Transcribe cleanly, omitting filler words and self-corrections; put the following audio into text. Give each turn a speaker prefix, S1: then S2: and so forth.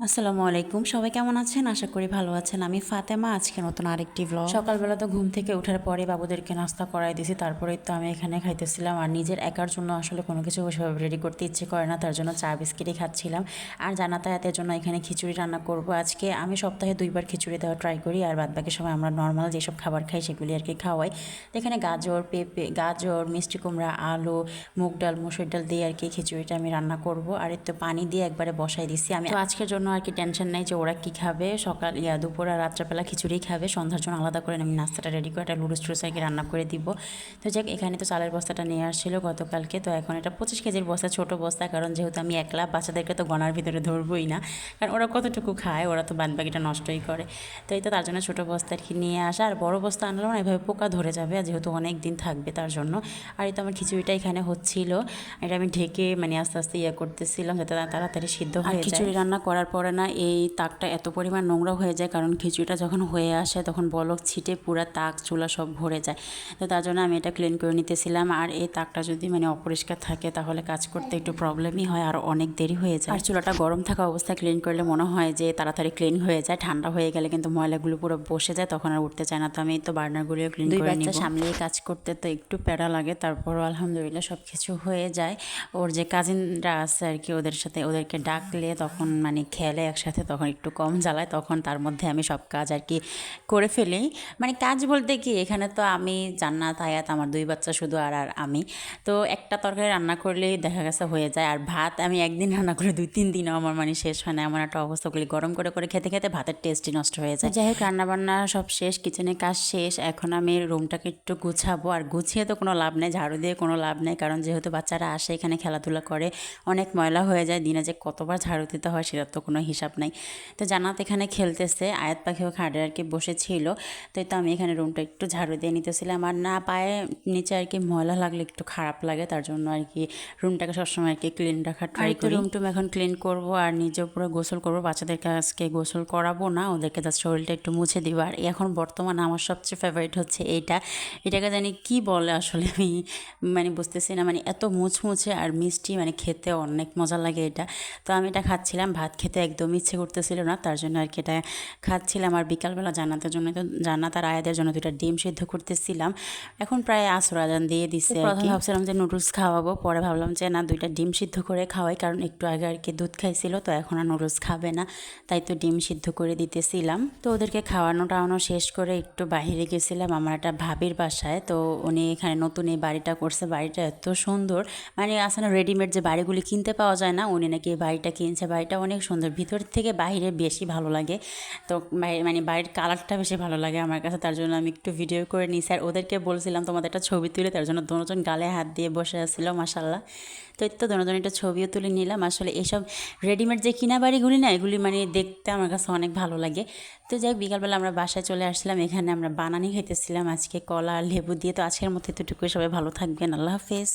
S1: আসসালামু আলাইকুম, সবাই কেমন আছেন? আশা করি ভালো আছেন। আমি ফাতেমা। আজকে নতুন আরেকটি ভ্লগ। সকালবেলা তো ঘুম থেকে ওঠার পরে বাবুদেরকে নাস্তা করাই দিয়েছি, তারপরেই তো আমি এখানে খাইতেছিলাম। আর নিজের একার জন্য আসলে কোনো কিছু ওইভাবে রেডি করতে ইচ্ছে করে না, তার জন্য চা বিস্কিটই খাচ্ছিলাম। আর জানাতায়াতের জন্য এখানে খিচুড়ি রান্না করব আজকে। আমি সপ্তাহে 2বার খিচুড়ি দেওয়া ট্রাই করি, আর বাদবাকি সময় আমরা নর্মাল যেসব খাবার খাই সেগুলি আর কি খাওয়াই। তো এখানে গাজর, মিষ্টি কুমড়া, আলু, মুগ ডাল, মসুর ডাল দিয়ে আর কি খিচুড়িটা আমি রান্না করব। আর একটু পানি দিয়ে একবারে বসাই দিছি আমি। তো আজকের জন্য আর কি টেনশন নেই যে ওরা কি খাবে, দুপুর আর রাত্রেবেলা খিচুড়ি খাবে। সন্ধ্যার জন্য আলাদা করে আমি নাস্তাটা রেডি করে একটা লুডুস টুডুস আর কি রান্না করে দিব। তো যাক, এখানে তো চালের বস্তাটা নিয়ে আসছিল গতকালকে। তো এখন এটা 25 কেজির বস্তা, ছোটো বস্তা, কারণ যেহেতু আমি একলা, বাচ্চাদেরকে তো গনার ভিতরে ধরবই না, কারণ ওরা কতটুকু খায়, ওরা তো বাদবাকিটা নষ্টই করে। তো এই তো তার জন্য ছোটো বস্তা আর কি নিয়ে আসা। আর বড় বস্তা আনলেও না এভাবে পোকা ধরে যাবে, যেহেতু অনেক দিন থাকবে তার জন্য। আর এই তো আমার খিচুড়িটা এখানে হচ্ছিল, এটা আমি ঢেকে মানে আস্তে আস্তে করতেছিলাম যাতে তাড়াতাড়ি সিদ্ধ হয়ে যায়। খিচুড়ি রান্না করার পরে না এই তাকটা এত পরিমাণ নোংরা হয়ে যায়, কারণ খিচুড়িটা যখন হয়ে আসে তখন বলক ছিটে পুরা তাক চুলা সব ভরে যায়। তো তার জন্য আমি এটা ক্লিন করে নিতেছিলাম। আর এই তাকটা যদি মানে অপরিষ্কার থাকে তাহলে কাজ করতে একটু প্রবলেমই হয়, আর অনেক দেরি হয়ে যায়। আর চুলাটা গরম থাকা অবস্থায় ক্লিন করলে মনে হয় যে তাড়াতাড়ি ক্লিন হয়ে যায়। ঠান্ডা হয়ে গেলে কিন্তু ময়লাগুলো পুরো বসে যায়, তখন আর উঠতে চায় না। তো আমি তো বার্নারগুলিও ক্লিন করে নিব। সামলিয়ে কাজ করতে তো একটু প্যারা লাগে, তারপরও আলহামদুলিল্লাহ সব কিছু হয়ে যায়। ওর যে কাজিনরা আছে আর কি, ওদেরকে ডাকলে তখন মানে খেলে একসাথে, তখন একটু কম জ্বালায়, তখন তার মধ্যে আমি সব কাজ আর কি করে ফেলি। মানে কাজ বলতে কি, এখানে তো আমি, জান্নাত, আয়াত, আমার 2 বাচ্চা শুধু, আর আমি তো একটা তরকারি রান্না করলেই দেখা গেছে হয়ে যায়। আর ভাত আমি একদিন রান্না করে 2-3 দিনও আমার মানে শেষ হয় না, এমন একটা অবস্থা করি। গরম করে করে খেতে খেতে ভাতের টেস্টই নষ্ট হয়ে যায়। যাই হোক, রান্নাবান্না সব শেষ, কিচেনে কাজ শেষ। এখন আমি রুমটাকে একটু গুছাবো। আর গুছিয়ে তো কোনো লাভ নেই, ঝাড়ু দিয়ে কোনো লাভ নেই, কারণ যেহেতু বাচ্চারা আসে এখানে খেলাধুলা করে, অনেক ময়লা হয়ে যায়। দিনে যে কতবার ঝাড়ু দিতে হয় সেটার তো কোনো হিসাব নাই। তো জান্নাত এখানে খেলতেছে, আয়াত পাখিও খাটে আর কি বসেছিল। তো এই তো আমি এখানে রুমটা একটু ঝাড়ু দিয়ে নিতেছিলাম। আর না, পায়ে নিচে আর কি ময়লা লাগলে একটু খারাপ লাগে, তার জন্য আর কি রুমটাকে সবসময় আর কি ক্লিন রাখার ট্রাই করি। রুমটুম এখন ক্লিন করব, আর নিজেও পুরো গোসল করবো। বাচ্চাদেরকে আজকে গোসল করাবো না, ওদেরকে জাস্ট শরীরটা একটু মুছে দিব। আর এখন বর্তমানে আমার সবচেয়ে ফেভারিট হচ্ছে এটাকে জানি কি বলে আসলে, আমি মানে বুঝতেছি না। মানে এত মুচমুচে আর মিষ্টি, মানে খেতে অনেক মজা লাগে এটা। তো আমি এটা খাচ্ছিলাম, ভাত খেতে একদম ইচ্ছে করতেছিল না, তার জন্য আর কি এটা খাচ্ছিলাম। আর বিকালবেলা জান্নাতের জন্য, তো জান্নাত আর আয়াদের জন্য 2টা ডিম সিদ্ধ করতেছিলাম। এখন প্রায় আসর আজান দিয়ে দিচ্ছে। প্রথমে ভাবছিলাম যে নুডলস খাওয়াবো, পরে ভাবলাম যে না, 2টা ডিম সিদ্ধ করে খাওয়াই, কারণ একটু আগে আর কি দুধ খাইছিল, তো এখন আর নুডলস খাবে না, তাই তো ডিম সিদ্ধ করে দিতেছিলাম। তো ওদেরকে খাওয়ানো টাওয়ানো শেষ করে একটু বাইরে গেছিলাম আমার একটা ভাবির বাসায়। তো উনি এখানে নতুন এই বাড়িটা করছে, বাড়িটা এত সুন্দর, মানে আসলে রেডিমেড যে বাড়িগুলি কিনতে পাওয়া যায় না, উনি নাকি এই বাড়িটা কিনছে। বাড়িটা অনেক সুন্দর, ভিতর থেকে বাইরে বেশি ভালো লাগে। তো মানে বাড়ির কালারটা বেশি ভালো লাগে আমার কাছে, তার জন্য আমি একটু ভিডিও করে নিয়েছি। আর ওদেরকে বলছিলাম তোমাদের একটা ছবি তুলে, তার জন্য দুজন গালে হাত দিয়ে বসে আসছিল মাশাল্লাহ। তো এই তো দুজন একটা ছবিও তুলে নিলাম। আসলে এইসব রেডিমেড যে কিনা বাড়িগুলি না, এগুলি মানে দেখতে আমার কাছে অনেক ভালো লাগে। তো যাই, বিকালবেলা আমরা বাসায় চলে আসছিলাম। এখানে আমরা বানানি খেতেছিলাম আজকে, কলা আর লেবু দিয়ে। তো আজকের মতো এতটুকুই, সবাই ভালো থাকবেন, আল্লাহ হাফেজ।